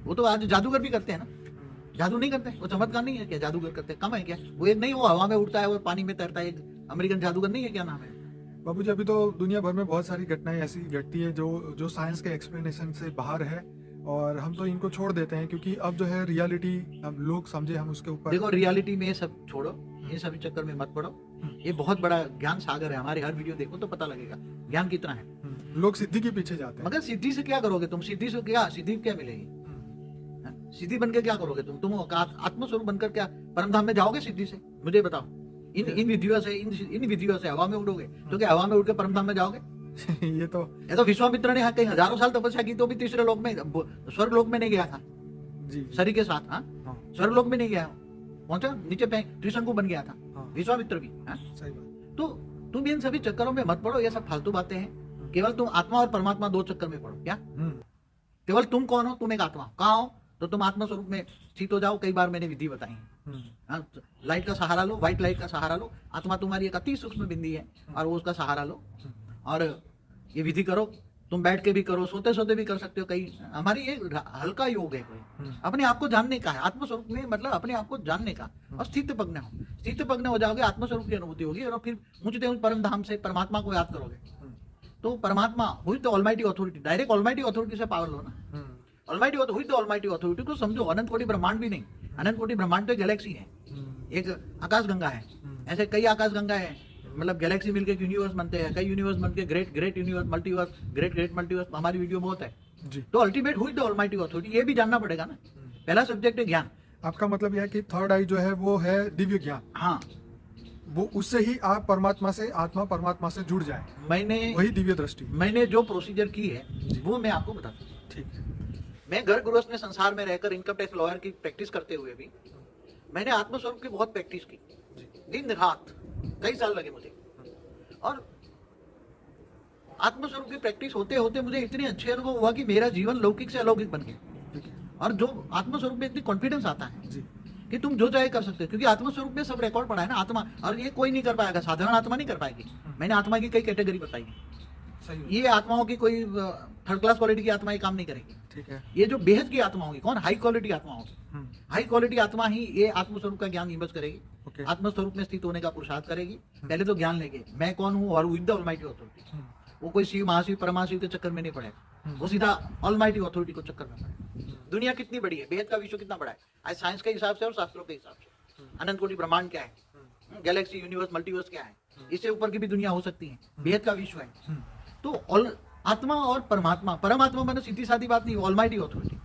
वो तो आज जादूगर भी करते हैं ना, जादू नहीं करते, वो चमत्कार नहीं है क्या? जादूगर करते हैं, कम है क्या? वो एक नहीं, वो हवा में उड़ता है और पानी में तैरता है, एक अमेरिकन जादूगर नहीं है, क्या नाम है? बाबूजी, अभी तो दुनिया भर में बहुत सारी घटनाएं ऐसी घटती है जो साइंस के एक्सप्लेनेशन से बाहर है, और हम तो इनको छोड़ देते हैं क्योंकि अब जो है रियलिटी हम लोग समझे, हम उसके ऊपर। देखो रियलिटी में ये सब छोड़ो, ये सभी चक्कर में मत पड़ो। ये बहुत बड़ा ज्ञान सागर है, हमारे हर वीडियो देखो तो पता लगेगा ज्ञान कितना है। लोग सिद्धि के पीछे जाते हैं। मगर सिद्धि से क्या करोगे तुम? सिद्धि से क्या, सिद्धि क्या मिलेगी? सिद्धि बनकर क्या करोगे तुम आत्मस्वरूप बनकर क्या परमधाम में जाओगे सिद्धि से? मुझे बताओ। इन विधियों से इन विधियों से हवा में उड़ोगे तो क्या हवा में उड़ के परमधाम में जाओगे? ये तो विश्वामित्र ने कई हजारों साल तपस्या की तो भी तीसरे लोक में, स्वर्ग लोक में नहीं गया था जी शरीर के साथ। हाँ, स्वर्ग लोक में नहीं गया, पहुंचा नीचे पे त्रिशंकु बन गया था विश्वामित्र भी। सही बात। तो तुम इन सभी चक्करों में मत पड़ो, ये सब फालतू बातें हैं। केवल तुम आत्मा और परमात्मा दो चक्कर में पड़ो। क्या केवल तुम कौन हो? तुम एक आत्मा हो। कहाँ हो? तो तुम आत्मा स्वरूप में स्थित हो जाओ। कई बार मैंने विधि बताई है। लाइट का सहारा लो, व्हाइट लाइट का सहारा लो। आत्मा तुम्हारी एक अति सूक्ष्म बिंदी है और वो उसका सहारा लो और ये विधि करो। तुम बैठ के भी करो, सोते सोते भी कर सकते हो। कई हमारी ये हल्का योग है, कोई अपने आप को जानने का है। आत्मस्वरूप में मतलब अपने आप को जानने का, और स्थित प्रज्ञ हो। स्थित प्रज्ञ हो जाओगे, आत्मस्वरूप की अनुभूति होगी और फिर मुझते हुए परम धाम से परमात्मा को याद करोगे। तो परमात्मा हुई तो almighty authority, direct almighty authority से पावर लो ना। ऑलमाइटी हुई तो ऑलमाइटी अथॉरिटी को समझो। अनंत कोटि ब्रह्मांड भी नहीं, अनंत कोटि ब्रह्मांड तो गैलेक्सी है, एक आकाश गंगा है। ऐसे कई आकाश गंगा है, मतलब गैलेक्सी मिलके यूनिवर्स बनते हैं, कई यूनिवर्स बनके great universe, multiverse, great multiverse. हमारी वीडियो बहुत है जी। तो अल्टीमेट हुई द ऑलमाइटी अथॉरिटी, ये भी जानना पड़ेगा ना। पहला सब्जेक्ट है ज्ञान। आपका मतलब यह है कि थर्ड आई जो है वो है दिव्य ज्ञान। हाँ, वो उससे ही आप परमात्मा से, आत्मा परमात्मा से जुड़ जाए, मैंने वही दिव्य दृष्टि। मैंने जो प्रोसीजर की है वो मैं आपको बताता हूँ। ठीक है। मैं घर गृहस्थ में संसार में रहकर इनकम टैक्स लॉयर की प्रैक्टिस करते हुए भी मैंने आत्मस्वरूप की बहुत प्रैक्टिस की, दिन रात कई साल लगे मुझे। और आत्मस्वरूप की प्रैक्टिस होते होते मुझे इतने अच्छे अनुभव हुआ कि मेरा जीवन लौकिक से अलौकिक बन गया। और जो आत्मस्वरूप में इतनी कॉन्फिडेंस आता है जी। कि तुम जो चाहे कर सकते हो, क्योंकि आत्मस्वरूप में सब रिकॉर्ड पड़ा है ना आत्मा। और ये कोई नहीं कर पाएगा, साधारण आत्मा नहीं कर पाएगी। मैंने आत्मा की कई कैटेगरी बताई है। सही। ये आत्माओं की कोई थर्ड क्लास क्वालिटी की आत्मा ये काम नहीं करेगी। ठीक है। ये जो बेहद की आत्मा होगी, कौन? हाई क्वालिटी आत्मा होगी। हाई क्वालिटी आत्मा ही ये आत्मस्वरूप का ज्ञान निबस करेगी। Okay. आत्मस्वरूप में स्थित होने का पुरुषार्थ करेगी। पहले तो ज्ञान लेंगे मैं कौन हूँ और विद द ऑलमाइटी अथॉरिटी। वो कोई शिव, महाशिव, परमाशिव के चक्कर में नहीं पड़ेगा, वो सीधा ऑलमाइटी अथॉरिटी को चक्कर में पड़ेगा। दुनिया कितनी बड़ी है, बेहद का विश्व कितना बड़ा है आज साइंस के हिसाब से और शास्त्रों के हिसाब से। अनंत कोटि ब्रह्मांड क्या है, गैलेक्सी, यूनिवर्स, मल्टीवर्स क्या है, इससे ऊपर की भी दुनिया हो सकती है। बेहद का विश्व है। तो आत्मा और परमात्मा, परमात्मा माने सीधी सादी बात नहीं, ऑलमाइटी अथॉरिटी।